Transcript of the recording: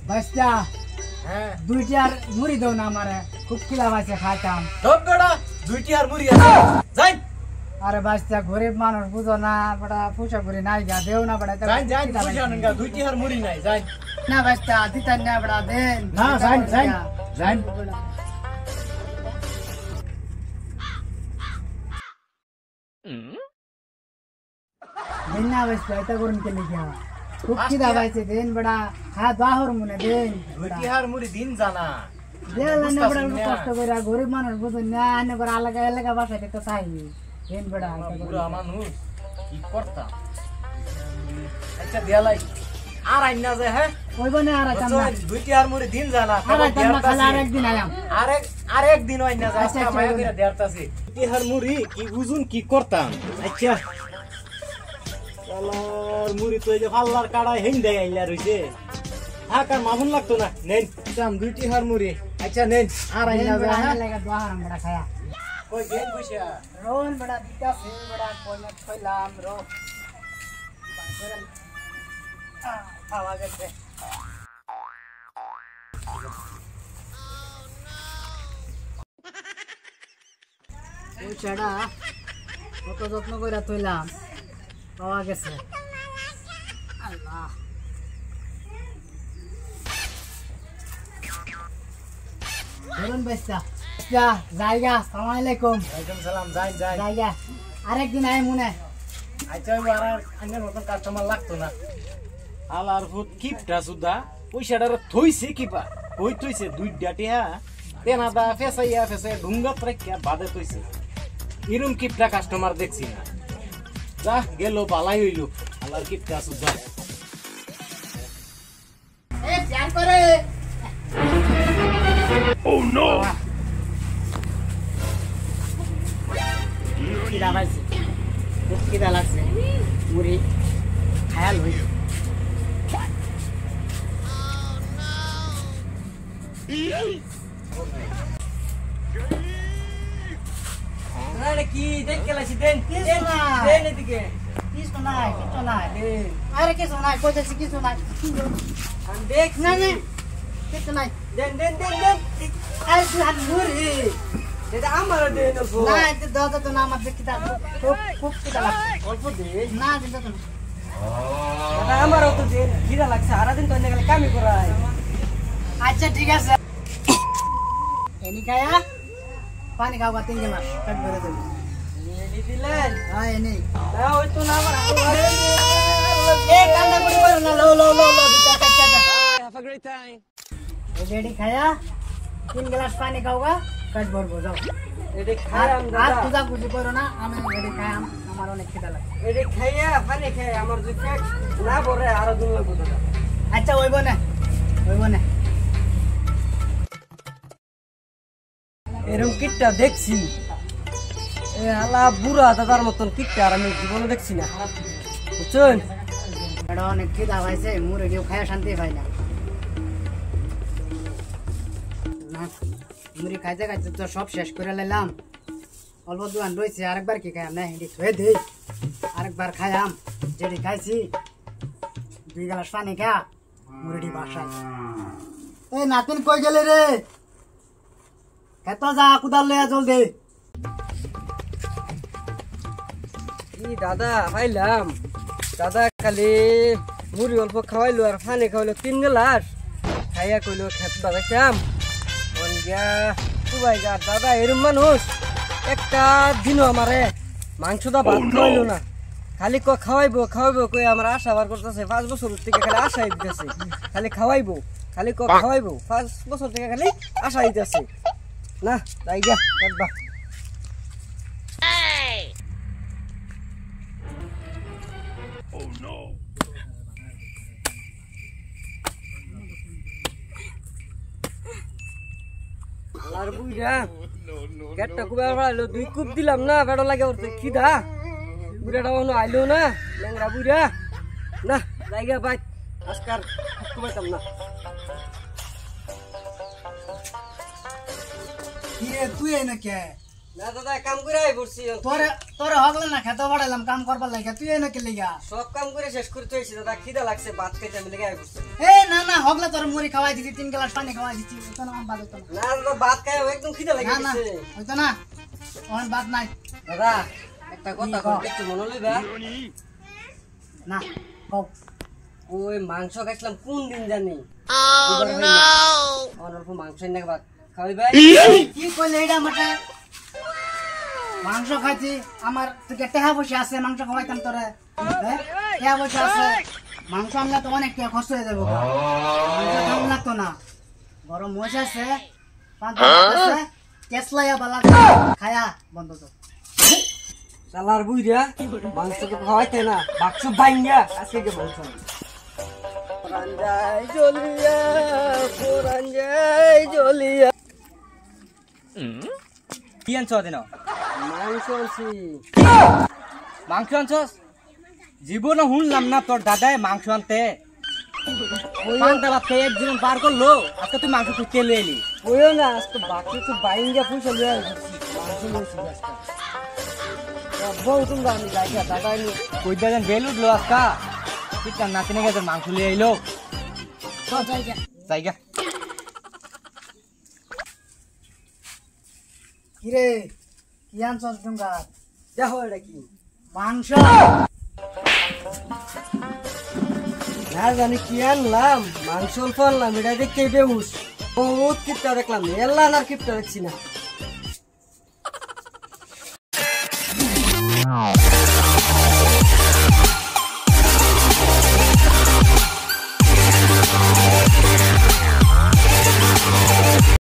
বাচ্চা হ্যাঁ দুইটি আর মুড়ি দাও না আমারে খুব খিদা পাইছে খাইতাম ধর বেটা দুইটি আর মুড়ি আছে যাই আরে বাচ্চা গরিব মানুষ বুঝো না বড়া পয়সা করে নাই গা দেও না বড়া যাই যাই পয়সা নঙ্গা দুইটি আর মুড়ি নাই যাই না বাচ্চা দিতেন না বড়া দেন না যাই যাই যাই দেন না বাচ্চা এটা করুন কে লিখা খুব খিদা পাইছে দেন বড়া খা দাহর মনে দেন দুইটি আর মুড়ি দিন জানা দেন না বড়া কষ্ট করে গরিব মানুষ বুঝো না আনে করে আলাদা আলাদা বাসাতে তো চাই দেন বড়া বুড়া মানুষ কি করতাম আচ্ছা দেলাই আর আইনা যায় হ্যাঁ কইব না আর আইতাম না দুইটি আর মুড়ি দিন জানা আর আইতাম না খালি আর একদিন আয়াম আর একদিন আইনা যায় আজকে মায়া করে দেরতাছি দুইটি আর মুড়ি কি বুঝুন কি করতাম আচ্ছা আল্লাহর মুড়ি তো এই যে পাল্লার কাড়াই হেন দেয় আইলা রইছে থাকার মামুন লাগতো না নেন দাম দুইটি আর মুড়ি আচ্ছা নেন আর আইনা যায় হ্যাঁ লাগা দোহারাম বড়া খায়া কই দেন পয়সা রোন বড়া দিতাছে বড়া কোনে কইলাম রো খাওয়া গেছে পয়সাটা কত যত্ন করে তুইলাম পাওয়া গেছে আল্লাহ ধরুন বেস্তা জায়গা আসসালামু আলাইকুম ওয়ালাইকুম সালাম যাই যাই জায়গা আরেকদিন আয় মনে আচ্ছা আর আইনের মতন কাস্টমার লাগতো না আলার ফুট কিপটা সুদা পয়সাটা থইছে কিপা কই থইছে দুই ডাটিয়া তেনাদা ফেসাইয়া ঢুঙ্গাত রাখিয়া বাদে থইছে এরম কিপটা কাস্টমার দেখছি না যা গেল পালাই হইল আলার কিপটা সুদা এ ধ্যান করে ও নো খিদা পাইছে খুব খিদা লাগছে মুড়ি খায়াল হইছে আরে কি দেখ কেলাছি দেন কিছু না। দেন এদিকে কিছু নাই আরে কিছু নাই কইতেছি কিছু নাই আমি দেখ না না কিছু নাই দেন দেন দেন দেন আরে তুই হাত মুড়ি এটা আমার দেন না এটা দাদা তো না আমার দেখি তা খুব খুব খিদা লাগছে অল্প দেন না দিতে তো না এটা আমারও তো দেন খিদা লাগছে সারাদিন তো এনে কামই করাই আচ্ছা ঠিক আছে এনি খায়া পানি খাওয়া 3 গ্লাস পেট ভরে দেব এনে দিলেন হ্যাঁ এনি না ওই তো না আমার এ কান্না করে বল না লো লো লো লো দিতা কাচ্চা have a great time এডি খায়া 3 গ্লাস পানি খাওয়া পেট ভরবো যাও এডি আর খায়াম আর দাদা পূজা কুজি করো না আমি এডি খায়াম আমার অনেক খিদা লাগে এডি খাইয়া পানি খাই আমার যে পেট না ভরে আরো দিন লাগবে দাদা আচ্ছা হইব না এরকম কিটটা দেখছি এ আলা বুড়া দাদার মতন কিটটা আর আমি জীবনে দেখছি না বুঝছেন এটা অনেক খিদা পাইছে মুড়ে কেউ খায়া শান্তি পাই না না মুড়ি খাইতে খাইতে তো সব শেষ করে লাইলাম অল্প দোকান রয়েছে আরেকবার কি খাইম না হেঁটে থয়ে দিই আরেকবার খাইয়াম যেটি খাইছি 2 গ্লাস পানি খা মুড়িটি বাসায় এই নাতিন কই গেলে রে এত যা কুদাল লইয়া জলদি কি দাদা পাইলাম দাদা খালি মুড়ি অল্প খাওয়াইলো আর পানি খাওয়াইলো 3 গ্লাস খাইয়া কইলো খেত বাজাইতাম গিয়া খুবাই যা দাদা এরম মানুষ একটা দিনও আমারে মাংসটা ভাত খাওয়াইলো না খালি খাওয়াইবো কই আমার আশা বার করতেছে 5 বছর থেকে খালি আশাই দিতেছে খালি খাওয়াইবো খালি খাওয়াইবো 5 বছর থেকে খালি আশা দিতেছে না তাই গিয়া দেখবা আর বুইরা গেটটা কুবা ভালো 2 কুপ দিলাম না বেড়া লাগে ওরতে খিদা বুড়াটা এখনো আইলো না ল্যাংড়া বুড়া না জায়গা ভাই আজকার কুবাইতাম না কি রে তুই এনে কে না দাদা কাম করে আই পড়ছি তোরে তোরে হগলে না খেতে বাড়াইলাম কাম করবার লাগা তুই এনে কে লাগা সব কাম করে শেষ করতে হইছে দাদা খিদা লাগছে ভাত খাইতে আমি লেগে আই পড়ছি এ না না হগলে তোর মুড়ি খাওয়াই দিছি 3 গ্লাস পানি খাওয়াই দিছি তো না বাদ হতো না না দাদা ভাত খাই একদম খিদা লাগে না না গেছে হইতো না ওহন বাদ নাই দাদা একটা কথা কই একটু মনে লইবা না কও ওই মাংস খাইছিলাম কোন দিন জানি অল্প মাংস এনে ভাত খাওয়াই ভাই কি কইলে এটা আমাকে মাংস খাইছি আমার তোকে টেহা বসে আছে মাংস খাওয়াইতাম তোরে টেহা বসে আছে মাংস আনলে তো অনেক টাকা খরচ হয়ে যাবো মাংস খাওয়া লাগতো না গরম মহিষ আছে কেসলাইয়া বালা খায়া বন্ধ তো চালার বুইরা মাংস তো খাওয়াইতে না বাক্স বাইঙ্গা আজকে কে মাংস পুরাঞ্জাই জলিয়া কি আনছ দিন মাংস আনছি মাংস আনছস জীবন শুনলাম না তোর দাদাই মাংস আনতে একজন পার করলো আজকে তুই মাংস খুঁজতে এলি এলি ওইও না আজকে বাকি তো বাইঙ্গা পয়সা লিয়ে মাংস নিয়েছি আজকে বউ তোমরা আমি জায়গা দাদা কই দাদান বেল উঠলো আজকা তুই তার নাতিনে গেছে মাংস লিয়ে আইলো জায়গা কিরে কি আনছস ডুঙ্গা দেখো এটা কি মাংস না জানি কি আনলাম মাংস অল্প আনলাম এটা দেখতে বেহুশ বহুত কিপটা দেখলাম এল্লা না কিপটা দেখছি না